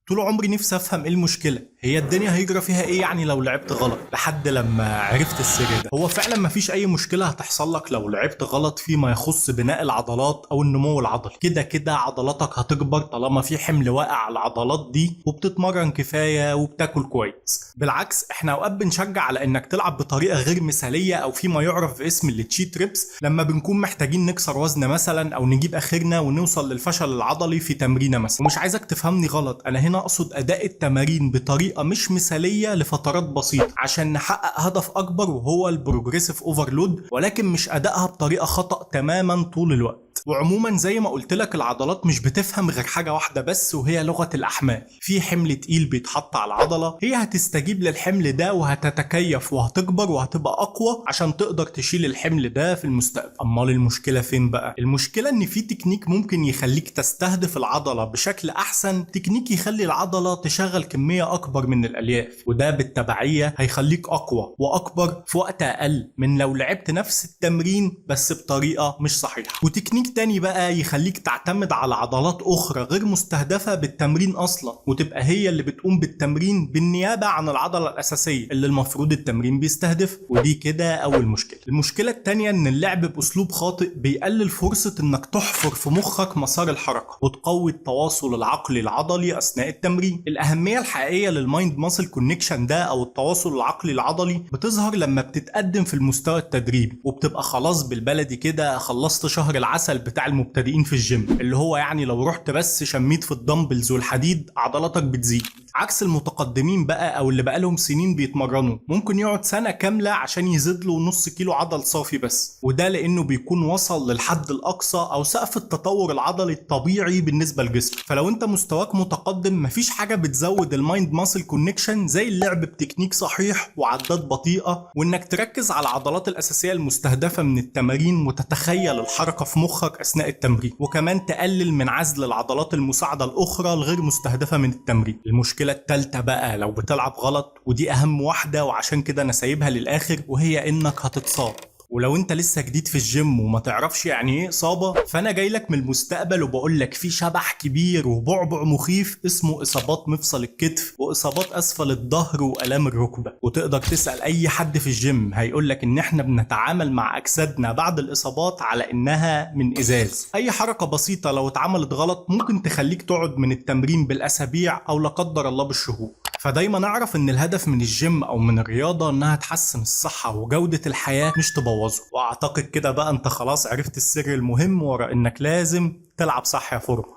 طول عمري نفسي افهم ايه المشكله، هي الدنيا هيجرى فيها ايه يعني لو لعبت غلط، لحد لما عرفت السر ده. هو فعلا مفيش اي مشكله هتحصل لك لو لعبت غلط فيما يخص بناء العضلات او النمو العضلي. كده كده عضلاتك هتكبر طالما في حمل واقع على العضلات دي وبتتمرن كفايه وبتاكل كويس. بالعكس احنا اوقات بنشجع على انك تلعب بطريقه غير مثاليه او فيما يعرف باسم التشيت ريبس لما بنكون محتاجين نكسر وزن مثلا او نجيب اخرنا ونوصل للفشل العضلي في تمرينه مثلا. ومش عايزك تفهمني غلط، انا هنا اقصد اداء التمارين بطريقه مش مثاليه لفترات بسيطه عشان نحقق هدف اكبر وهو البروجريسيف اوفرلود، ولكن مش ادائها بطريقه خطأ تماما طول الوقت. وعموما زي ما قلت لك العضلات مش بتفهم غير حاجه واحده بس، وهي لغه الاحمال. في حمل تقيل بيتحط على العضله، هي هتستجيب للحمل ده وهتتكيف وهتكبر وهتبقى اقوى عشان تقدر تشيل الحمل ده في المستقبل. امال المشكله فين بقى؟ المشكله ان في تكنيك ممكن يخليك تستهدف العضله بشكل احسن، تكنيك يخلي العضله تشغل كميه اكبر من الالياف، وده بالتبعيه هيخليك اقوى واكبر في وقت اقل من لو لعبت نفس التمرين بس بطريقه مش صحيحه. وتكنيك تاني بقى يخليك تعتمد على عضلات اخرى غير مستهدفة بالتمرين اصلا، وتبقى هي اللي بتقوم بالتمرين بالنيابة عن العضلة الاساسية اللي المفروض التمرين بيستهدف. ودي كده اول مشكلة. المشكلة التانية ان اللعب باسلوب خاطئ بيقلل فرصة انك تحفر في مخك مسار الحركة وتقوي التواصل العقلي العضلي اثناء التمرين. الاهمية الحقيقية للمايند ماسل كونكشن ده او التواصل العقلي العضلي بتظهر لما بتتقدم في المستوى التدريبي وبتبقى خلاص بالبلدي كده خلصت شهر العسل بتاع المبتدئين في الجيم، اللي هو يعني لو رحت بس شميت في الدمبلز والحديد عضلاتك بتزيد. عكس المتقدمين بقى او اللي بقالهم سنين بيتمرنوا، ممكن يقعد سنة كاملة عشان يزيد له نص كيلو عضل صافي بس، وده لانه بيكون وصل للحد الاقصى او سقف التطور العضلي الطبيعي بالنسبة لجسمه. فلو انت مستواك متقدم مفيش حاجة بتزود المايند ماسل كونكشن زي اللعب بتكنيك صحيح وعدات بطيئة، وانك تركز على العضلات الاساسية المستهدفة من التمارين وتتخيل الحركة في مخك اثناء التمرين، وكمان تقلل من عزل العضلات المساعدة الاخرى الغير مستهدفة من التمرين. المشكلة التالتة بقى لو بتلعب غلط، ودي اهم واحدة وعشان كده انا سايبها للاخر، وهي انك هتتصاب. ولو انت لسه جديد في الجيم وما تعرفش يعني ايه اصابه، فانا جاي لك من المستقبل وبقول لك في شبح كبير وبعبع مخيف اسمه اصابات مفصل الكتف واصابات اسفل الظهر والام الركبه. وتقدر تسال اي حد في الجيم هيقول لك ان احنا بنتعامل مع اجسادنا بعد الاصابات على انها من ازاز. اي حركه بسيطه لو اتعملت غلط ممكن تخليك تقعد من التمرين بالاسابيع او لا قدر الله بالشهور. فدايما اعرف ان الهدف من الجيم او من الرياضه انها تحسن الصحه وجوده الحياه مش تبوظها. واعتقد كده بقى انت خلاص عرفت السر المهم ورا انك لازم تلعب صح يا فورمة.